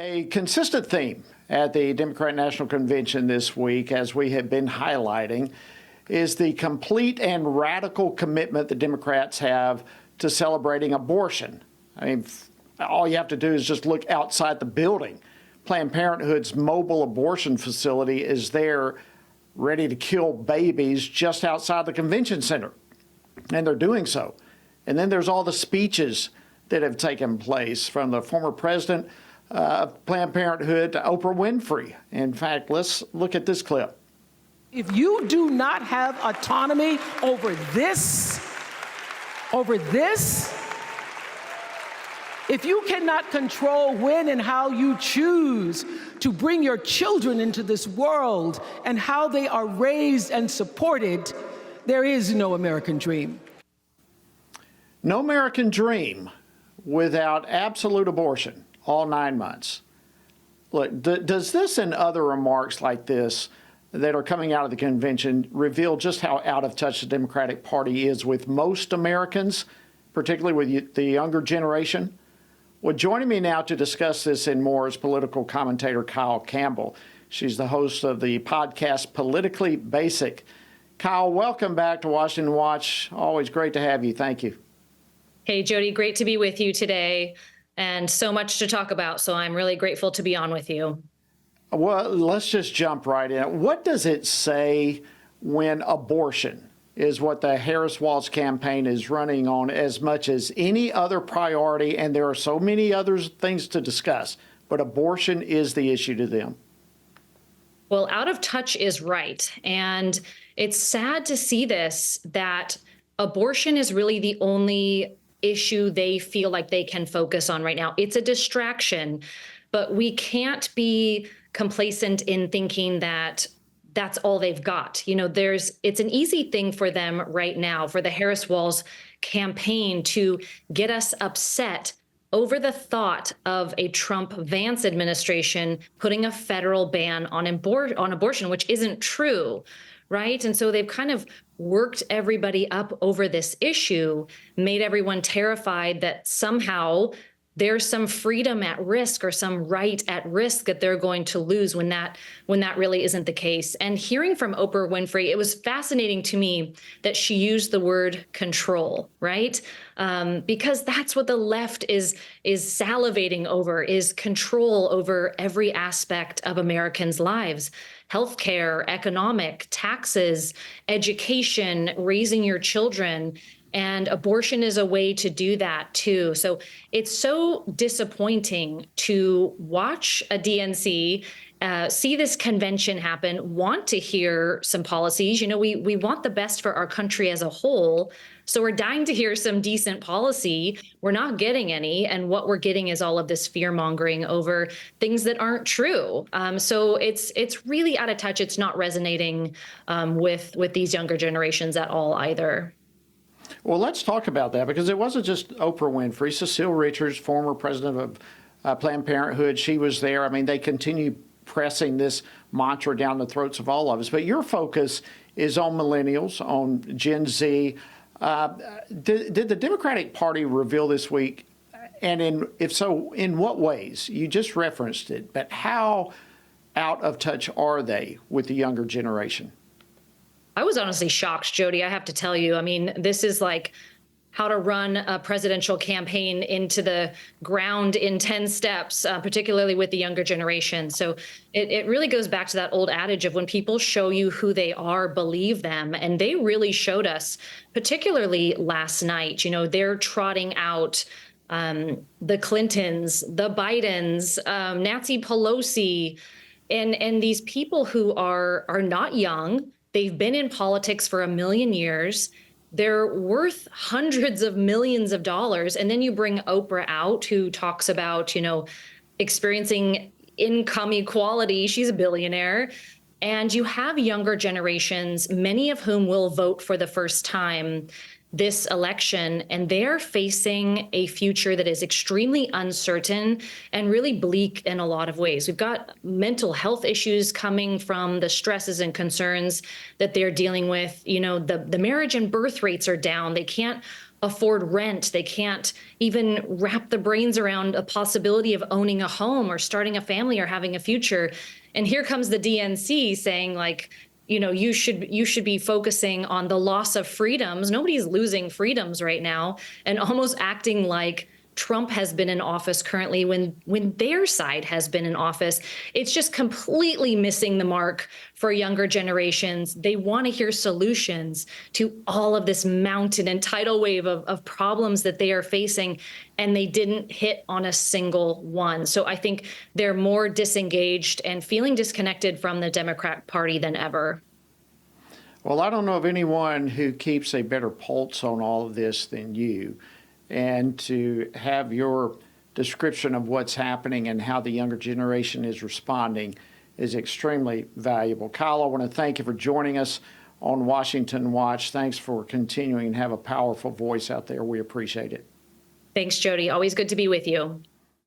A consistent theme at the Democrat National Convention this week, as we have been highlighting, is the complete and radical commitment the Democrats have to celebrating abortion. I mean, all you have to do is just look outside the building. Planned Parenthood's mobile abortion facility is there ready to kill babies just outside the convention center, and they're doing so. And then there's all the speeches that have taken place from the former president of Planned Parenthood to Oprah Winfrey. In fact, let's look at this clip. If you do not have autonomy over this, if you cannot control when and how you choose to bring your children into this world and how they are raised and supported, there is no American dream. No American dream without absolute abortion, all 9 months. Look, does this and other remarks like this that are coming out of the convention reveal just how out of touch the Democratic Party is with most Americans, particularly with the younger generation? Well, joining me now to discuss this and more is political commentator Kyle Campbell. She's the host of the podcast Politically Basic. Kyle, welcome back to Washington Watch. Always great to have you. Thank you. Hey, Jody, great to be with you today, and so much to talk about. So I'm really grateful to be on with you. Well, let's just jump right in. What does it say when abortion is what the Harris-Walz campaign is running on as much as any other priority? And there are so many other things to discuss, but abortion is the issue to them. Well, out of touch is right. And it's sad to see this, that abortion is really the only issue they feel like they can focus on right now. It's a distraction, but we can't be complacent in thinking that that's all they've got. You know, it's an easy thing for them right now, for the Harris-Walz campaign, to get us upset over the thought of a Trump-Vance administration putting a federal ban on abortion, which isn't true, right? And so they've kind of worked everybody up over this issue, made everyone terrified that somehow there's some freedom at risk or some right at risk that they're going to lose when that really isn't the case. And hearing from Oprah Winfrey, it was fascinating to me that she used the word control, right? Because that's what the left is salivating over, is control over every aspect of Americans' lives. Healthcare, economic, taxes, education, raising your children. And abortion is a way to do that, too. So it's so disappointing to watch a DNC see this convention happen, want to hear some policies. You know, we want the best for our country as a whole. So we're dying to hear some decent policy. We're not getting any. And what we're getting is all of this fear mongering over things that aren't true. So it's really out of touch. It's not resonating with these younger generations at all either. Well, let's talk about that, because it wasn't just Oprah Winfrey. Cecile Richards, former president of Planned Parenthood, she was there. I mean, they continue pressing this mantra down the throats of all of us. But your focus is on millennials, on Gen Z. Did the Democratic Party reveal this week, and if so, in what ways? You just referenced it, but how out of touch are they with the younger generation? I was honestly shocked, Jody, I have to tell you. I mean, this is like how to run a presidential campaign into the ground in 10 steps, particularly with the younger generation. So it really goes back to that old adage of when people show you who they are, believe them. And they really showed us, particularly last night. You know, they're trotting out the Clintons, the Bidens, Nancy Pelosi, and these people who are not young. They've been in politics for 1 million years. They're worth hundreds of millions of dollars. And then you bring Oprah out, who talks about, you know, experiencing income equality. She's a billionaire. And you have younger generations, many of whom will vote for the first time this election, and they're facing a future that is extremely uncertain and really bleak in a lot of ways. We've got mental health issues coming from the stresses and concerns that they're dealing with. You know, the marriage and birth rates are down. They can't afford rent. They can't even wrap the brains around a possibility of owning a home or starting a family or having a future. And here comes the DNC saying, like, you should be focusing on the loss of freedoms. Nobody's losing freedoms right now, and almost acting like Trump has been in office currently when their side has been in office. It's just completely missing the mark for younger generations. They want to hear solutions to all of this mountain and tidal wave of problems that they are facing, and they didn't hit on a single one. So I think they're more disengaged and feeling disconnected from the Democrat Party than ever. Well, I don't know of anyone who keeps a better pulse on all of this than you. And to have your description of what's happening and how the younger generation is responding is extremely valuable. Kyle, I want to thank you for joining us on Washington Watch. Thanks for continuing to have a powerful voice out there. We appreciate it. Thanks, Jody. Always good to be with you.